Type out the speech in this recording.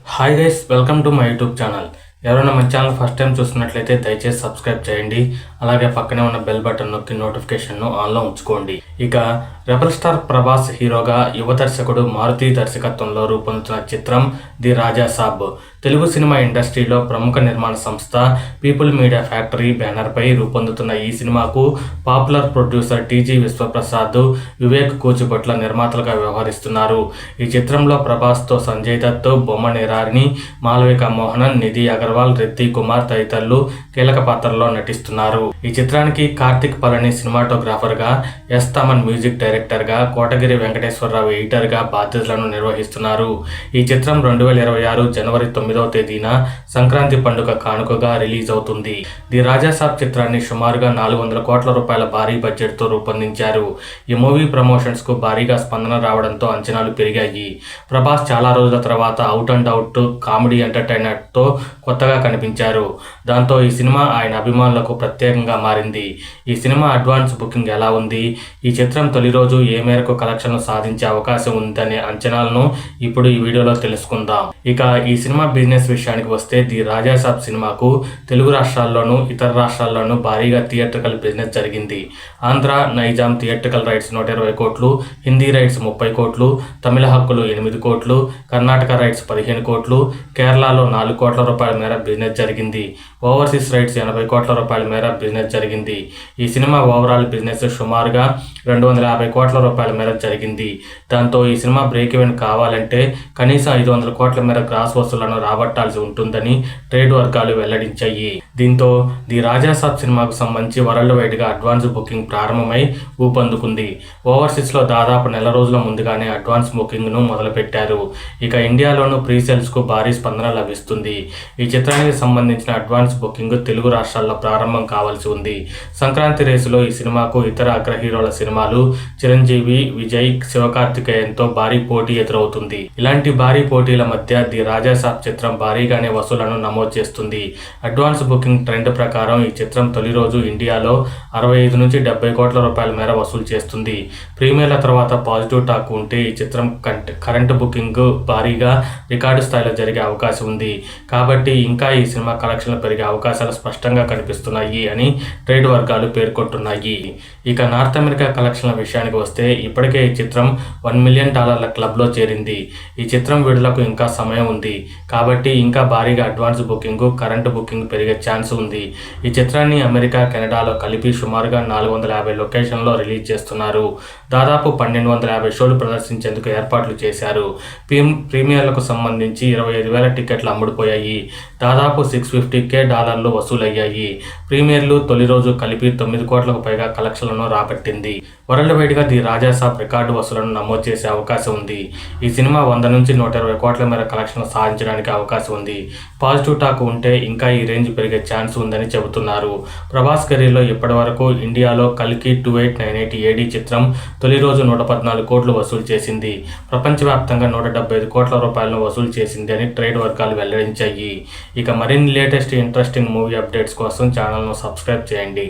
Hi guys, welcome to my YouTube channel. ఎవరైనా మన channel first time చూస్తున్నట్లయితే దయచేసి సబ్స్క్రైబ్ చేయండి. అలాగే పక్కనే ఉన్న బెల్ బటన్ నొక్కి నోటిఫికేషన్ను ఆన్లో ఉంచుకోండి. ఇక రెబల్ స్టార్ ప్రభాస్ హీరోగా యువ దర్శకుడు మారుతి దర్శకత్వంలో రూపొందుతున్న చిత్రం the Raja Saab Telugu cinema ఇండస్ట్రీలో ప్రముఖ నిర్మాణ సంస్థ పీపుల్ మీడియా ఫ్యాక్టరీ బ్యానర్పై రూపొందుతున్న ఈ సినిమాకు పాపులర్ ప్రొడ్యూసర్ టీజీ విశ్వప్రసాద్, వివేక్ కూచిభొట్ల నిర్మాతలుగా వ్యవహరిస్తున్నారు. ఈ చిత్రంలో ప్రభాస్తో సంజయ్ దత్, బొమ్మ నేరారిని, మాలవిక మోహనన్, నిధి అగర్వాల్, రిత్తి కుమార్ తదితరులు కీలక పాత్రల్లో నటిస్తున్నారు. ఈ చిత్రానికి కార్తిక్ పళని సినిమాటోగ్రాఫర్గా, ఎస్ తమన్ మ్యూజిక్ డైరెక్టర్గా, కోటగిరి వెంకటేశ్వరరావు ఎడిటర్గా బాధ్యతలను నిర్వహిస్తున్నారు. ఈ చిత్రం 2026 జనవరి 9వ తేదీన సంక్రాంతి పండుగ కానుకగా రిలీజ్ అవుతుంది. ది రాజా సాబ్ చిత్రాన్ని సుమారుగా 400 కోట్ల రూపాయల భారీ బడ్జెట్తో రూపొందించారు. ఈ మూవీ ప్రమోషన్స్కు భారీగా స్పందన రావడంతో అంచనాలు పెరిగాయి. ప్రభాస్ చాలా రోజుల తర్వాత అవుట్ అండ్ అవుట్ కామెడీ ఎంటర్టైనర్తో కొత్తగా కనిపించారు. దాంతో ఈ సినిమా ఆయన అభిమానులకు ప్రత్యేకంగా మారింది. ఈ సినిమా అడ్వాన్స్ బుకింగ్ ఎలా ఉంది, ఈ చిత్రం తొలి రోజు ఏ మేరకు కలెక్షన్లు సాధించే అవకాశం ఉందనే అంచనాలను ఇప్పుడు ఈ వీడియోలో తెలుసుకుందాం. ఇక ఈ సినిమా బిజినెస్ విషయానికి వస్తే ది రాజా సాబ్ సినిమాకు తెలుగు రాష్ట్రాల్లోనూ ఇతర రాష్ట్రాల్లోనూ భారీగా థియేట్రికల్ బిజినెస్ జరిగింది. ఆంధ్ర, నైజాం థియేట్రికల్ రైట్స్ 120 కోట్లు, హిందీ రైట్స్ 30 కోట్లు, తమిళ హక్కులు 8 కోట్లు, కర్ణాటక రైట్స్ 15 కోట్లు, కేరళలో 4 కోట్ల రూపాయల మేర బిజినెస్ జరిగింది. ఓవర్సీస్ రైట్స్ 80 కోట్ల రూపాయల మేర బిజినెస్ జరిగింది. ఈ సినిమా ఓవరాల్ బిజినెస్ సుమారుగా 250 కోట్ల రూపాయల మేర జరిగింది. దాంతో ఈ సినిమా బ్రేక్ ఈవెన్ కావాలంటే కనీసం 500 కోట్ల మేర గ్రాస్ వసూళ్లను రాబట్టాల్సి ఉంటుందని ట్రేడ్ వర్గాలు వెల్లడించాయి. దీంతో ది రాజా సాబ్ సినిమాకు సంబంధించి వరల్డ్ వైడ్గా అడ్వాన్స్ బుకింగ్ ప్రారంభమై ఊపందుకుంది. ఓవర్సీస్లో దాదాపు నెల రోజుల ముందుగానే అడ్వాన్స్ బుకింగ్ను మొదలుపెట్టారు. ఇక ఇండియాలోనూ ప్రీ సేల్స్కు భారీ స్పందన లభిస్తుంది. ఈ చిత్రానికి సంబంధించిన అడ్వాన్స్ బుకింగ్ తెలుగు రాష్ట్రాల్లో ప్రారంభం కావాల్సి ఉంది. సంక్రాంతి రేసులో ఈ సినిమాకు ఇతర అగ్ర హీరోల సినిమాలు చిరంజీవి, విజయ్, శివకార్తికేయన్తో భారీ పోటీ ఎదురవుతుంది. ఇలాంటి భారీ పోటీల మధ్య ది రాజా సాబ్ చిత్రం భారీగానే వసూళ్లను నమోదు చేస్తుంది. అడ్వాన్స్ బుకింగ్ ట్రెండ్ ప్రకారం ఈ చిత్రం తొలి రోజు ఇండియాలో 65 నుంచి 70 కోట్ల రూపాయల మేర వసూలు చేస్తుంది. ప్రీమియర్ల తర్వాత పాజిటివ్ టాక్ ఉంటే ఈ చిత్రం కరెంట్ బుకింగ్ భారీగా రికార్డు స్థాయిలో జరిగే అవకాశం ఉంది. కాబట్టి ఇంకా ఈ సినిమా కలెక్షన్లు పెరిగే అవకాశాలు స్పష్టంగా కనిపిస్తున్నాయి అని ట్రేడ్ వర్గాలు పేర్కొంటున్నాయి. ఇక నార్త్ అమెరికా కలెక్షన్ల విషయానికి వస్తే ఇప్పటికే ఈ చిత్రం $1 మిలియన్ క్లబ్లో చేరింది. ఈ చిత్రం విడుదలకు ఇంకా సమయం ఉంది. కాబట్టి ఇంకా భారీగా అడ్వాన్స్ బుకింగ్, కరెంట్ బుకింగ్ పెరిగే ఛాన్స్ ఉంది. ఈ చిత్రాన్ని అమెరికా, కెనడాలో కలిపి సుమారుగా 450 లొకేషన్లో రిలీజ్ చేస్తున్నారు. దాదాపు 1250 షోలు ప్రదర్శించేందుకు ఏర్పాట్లు చేశారు. ప్రీమియర్లకు సంబంధించి 25,000 టికెట్లు అమ్ముడుపోయాయి. దాదాపు $650K వసూలయ్యాయి. ప్రీమియర్లు తొలి రోజు కలిపి 9 కోట్లకు పైగా కలెక్షన్లను రాబట్టింది. వరల్డ్ వైడ్గా ది రాజా సాబ్ రికార్డు వసూలను నమోదు చేసే అవకాశం ఉంది. ఈ సినిమా 100 నుంచి 120 కోట్ల మేర కలెక్షన్లు సాధించడానికి అవకాశం ఉంది. పాజిటివ్ టాక్ ఉంటే ఇంకా ఈ రేంజ్ పెరిగే ఛాన్స్ ఉందని చెబుతున్నారు. ప్రభాస్ కెరీర్లో ఇప్పటి వరకు ఇండియాలో కల్కి 2898 AD చిత్రం తొలి రోజు 114 కోట్లు వసూలు చేసింది. ప్రపంచవ్యాప్తంగా 175 కోట్ల రూపాయలను వసూలు చేసింది అని ట్రేడ్ వర్గాలు వెల్లడించాయి. ఇక మరిన్ని లేటెస్ట్ ఇంట్రెస్టింగ్ మూవీ అప్డేట్స్ కోసం ఛానల్ను సబ్స్క్రైబ్ చేయండి.